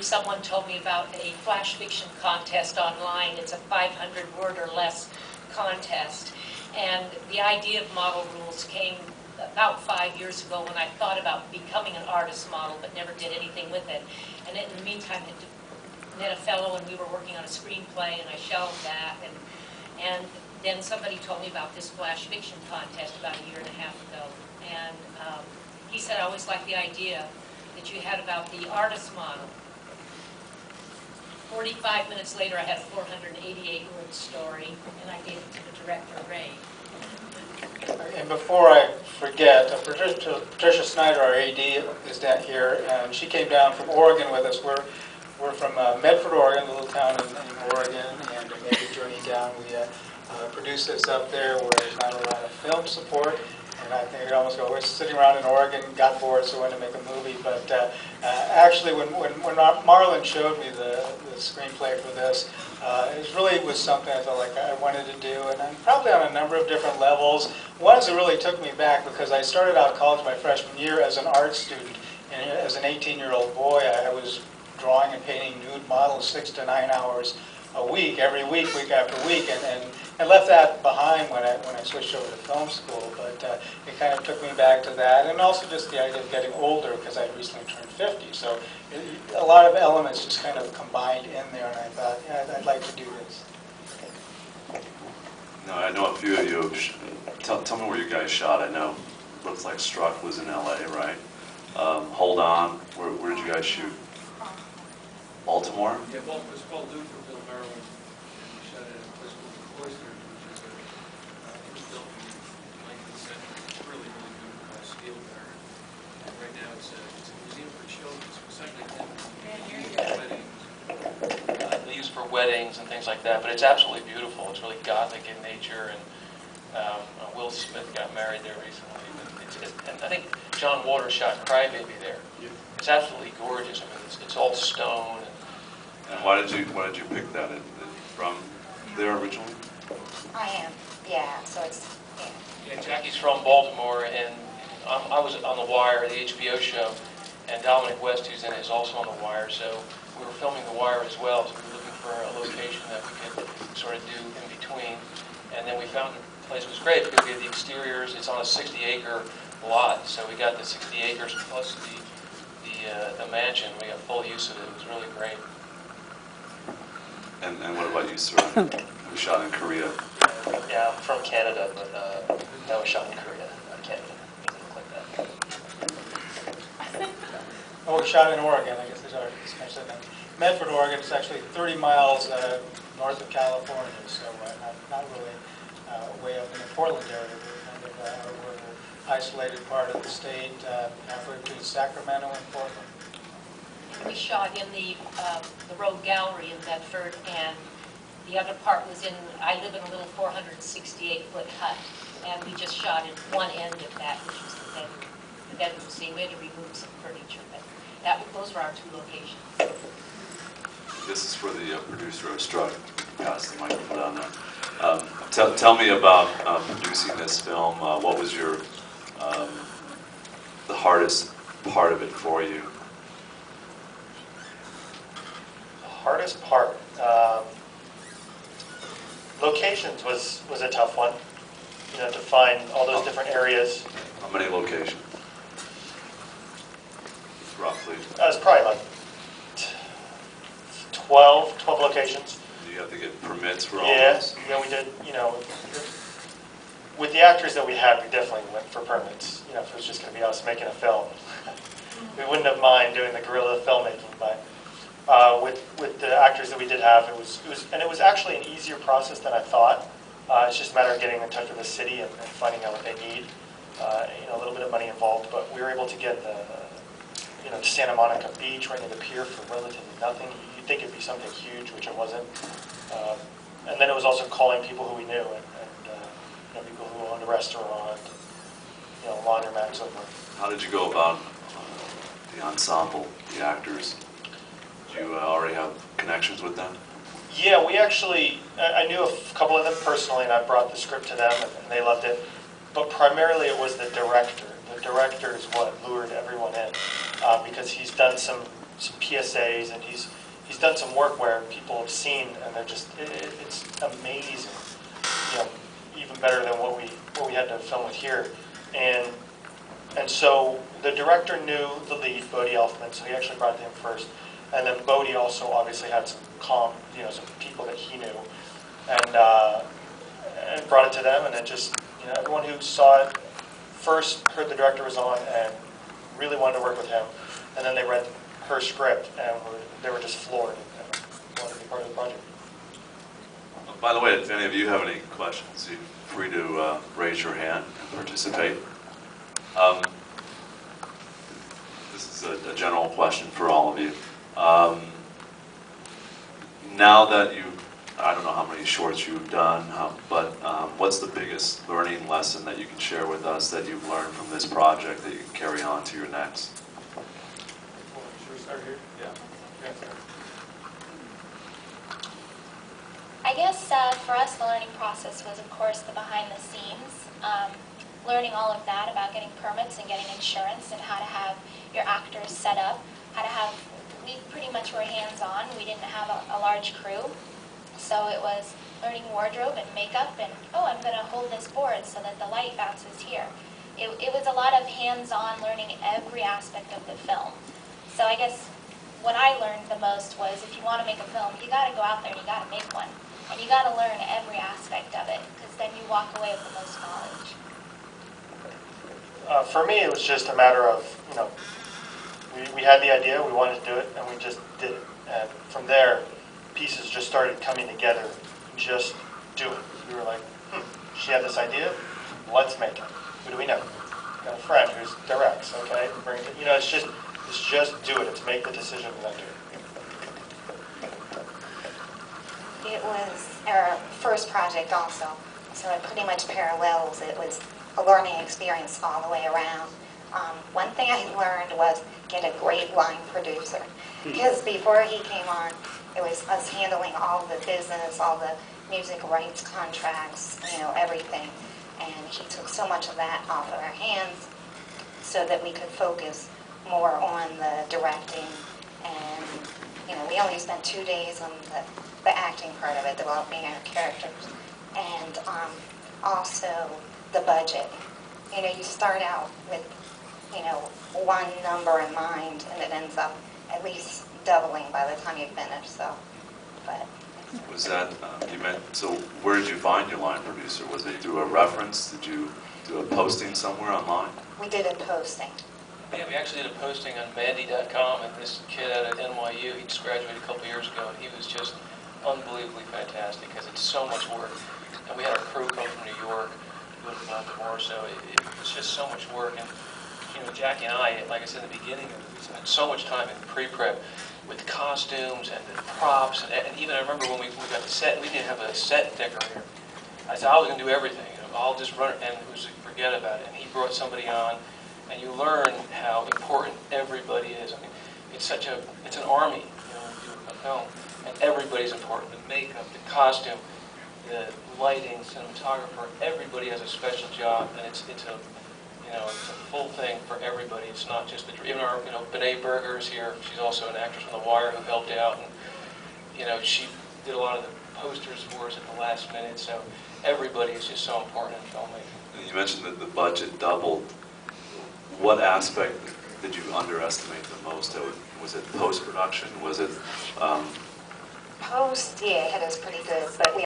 week, someone told me about a flash fiction contest online. It's a 500-word or less contest. And the idea of model rules came about 5 years ago when I thought about becoming an artist model, but never did anything with it. And in the meantime, I met a fellow, and we were working on a screenplay, and I shelved that. And then somebody told me about this flash fiction contest about a year and a half ago. And he said, I always liked the idea that you had about the artist model. 45 minutes later, I had a 488-word story, and I gave it to the director, Ray. And before I forget, Patricia Snyder, our AD, is down here, and she came down from Oregon with us. We're from Medford, Oregon, a little town in Oregon, and made a journey down. We produced this up there where there's not a lot of film support. And I think it almost go, we're sitting around in Oregon, got bored, so wanted to make a movie. But actually, when Marlon showed me the screenplay for this, it really was something I felt like I wanted to do, and probably on a number of different levels. One is it really took me back because I started out college my freshman year as an art student, and as an 18-year-old boy, I was drawing and painting nude models 6 to 9 hours a week, every week, week after week, and I left that behind when I switched over to film school. But it kind of took me back to that, and also just the idea of getting older because I recently turned 50. So a lot of elements just kind of combined in there, and I thought, yeah, I'd like to do this. No, I know a few of you. Tell me where you guys shot. I know looks like Struck was in L.A., right? Hold On. Where did you guys shoot? Baltimore? Yeah, Baltimore. It's called Lutherville, Maryland. And we shot it at a place called the Cloisters, which is it was built in the 19th century. It's really, really good steel there. And right now it's a museum for children. So essentially they use for weddings and things like that. But it's absolutely beautiful. It's really gothic in nature. And Will Smith got married there recently. And I think John Waters shot Crybaby there. It's absolutely gorgeous. I mean, it's all stone. And why did you pick that from there originally? I am, yeah. So it's yeah. Jackie's from Baltimore, and I was on The Wire, the HBO show, and Dominic West, who's in it, is also on The Wire. So we were filming The Wire as well. So we were looking for a location that we could sort of do in between, and then we found the place was great because we had the exteriors. It's on a 60-acre lot, so we got the 60 acres plus the mansion. We got full use of it. It was really great. And what about you, sir? You shot in Korea. Yeah, I'm from Canada, but that was shot in Korea, not Canada. It doesn't look like that. Oh, we shot in Oregon, I guess there's already discussion. Medford, Oregon is actually 30 miles north of California, so not really way up in the Portland area. We're kind of we're an isolated part of the state, halfway between Sacramento and Portland. We shot in the Road Gallery in Medford, and the other part was I live in a little 468-foot hut, and we just shot at one end of that, which was the bedroom scene. We had to remove some furniture, but those were our two locations. This is for the producer of Struck. Pass the microphone down there. Tell me about producing this film. What was your the hardest part of it for you? Hardest part, locations was a tough one. You know, to find all those different areas. How many locations? Roughly. That was probably like 12 locations. Do you have to get permits for all Yes, this? yeah, we did. You know, with the actors that we had, we definitely went for permits. You know, if it was just going to be us making a film, we wouldn't have mind doing the guerrilla filmmaking, but. With the actors that we did have, it was actually an easier process than I thought. It's just a matter of getting in touch with the city and finding out what they need. You know, a little bit of money involved, but we were able to get to Santa Monica Beach right near the pier for relatively nothing. You'd think it'd be something huge, which it wasn't. And then it was also calling people who we knew, and people who owned a restaurant, laundromat, and so forth. How did you go about the ensemble, the actors? Did you already have connections with them? Yeah, we actually, I knew a couple of them personally, and I brought the script to them, and they loved it. But primarily it was the director. The director is what lured everyone in, because he's done some some PSAs, and he's done some work where people have seen, and they're just, it's amazing. You know, even better than what we had to film with here. And so the director knew the lead, Bodie Elfman, so he actually brought him first. And then Bodie also obviously had some some people that he knew, and brought it to them. And it just, everyone who saw it first heard the director was on and really wanted to work with him. And then they read her script and they were just floored and wanted to be part of the project. By the way, if any of you have any questions, you're free to raise your hand and participate. This is a general question for all of you. Now that I don't know how many shorts you've done, but what's the biggest learning lesson that you can share with us that you've learned from this project that you can carry on to your next? Should we start here? Yeah. I guess for us, the learning process was, of course, the behind the scenes, learning all of that about getting permits and getting insurance and how to have your actors set up, we pretty much were hands-on. We didn't have a large crew, so it was learning wardrobe and makeup and, oh, I'm going to hold this board so that the light bounces here. It was a lot of hands-on learning every aspect of the film. So I guess what I learned the most was if you want to make a film, you got to go out there and you got to make one. And you got to learn every aspect of it, because then you walk away with the most knowledge. For me, it was just a matter of, we had the idea, we wanted to do it, and we just did it. And from there, pieces just started coming together, just do it. We were like, she had this idea, let's make it. Who do we know? Got a friend who's directs, okay? Bring it. It's just do it. It's make the decision and then do it. It was our first project also, so it pretty much parallels. It was a learning experience all the way around. One thing I learned was get a great line producer, because before he came on, it was us handling all the business, all the music rights contracts, everything. And he took so much of that off of our hands so that we could focus more on the directing. And, we only spent 2 days on the acting part of it, developing our characters. And also the budget. You start out with, one number in mind, and it ends up at least doubling by the time you finish, so, but. Was that, so where did you find your line producer? Was it through a reference? Did you do a posting somewhere online? We did a posting. Yeah, we actually did a posting on Mandy.com, and this kid out at NYU, he just graduated a couple years ago, and he was just unbelievably fantastic, because it's so much work. And we had our crew come from New York, we lived in Baltimore, so it was just so much work. And Jackie and I, like I said in the beginning, we spent so much time in pre-prep with the costumes and the props, and even I remember when we got the set, we didn't have a set decorator. I said I was going to do everything. I'll just run it, and it was forget about it. And he brought somebody on, and you learn how important everybody is. I mean, it's an army, when you do a film, and everybody's important. The makeup, the costume, the lighting, cinematographer, everybody has a special job, and it's a full thing for everybody. It's not just even our, Benet Berger is here. She's also an actress from The Wire who helped out, and she did a lot of the posters for us at the last minute. So everybody is just so important in filmmaking. You mentioned that the budget doubled. What aspect did you underestimate the most? Was it post-production? Was it? Post, yeah, it was pretty good, but we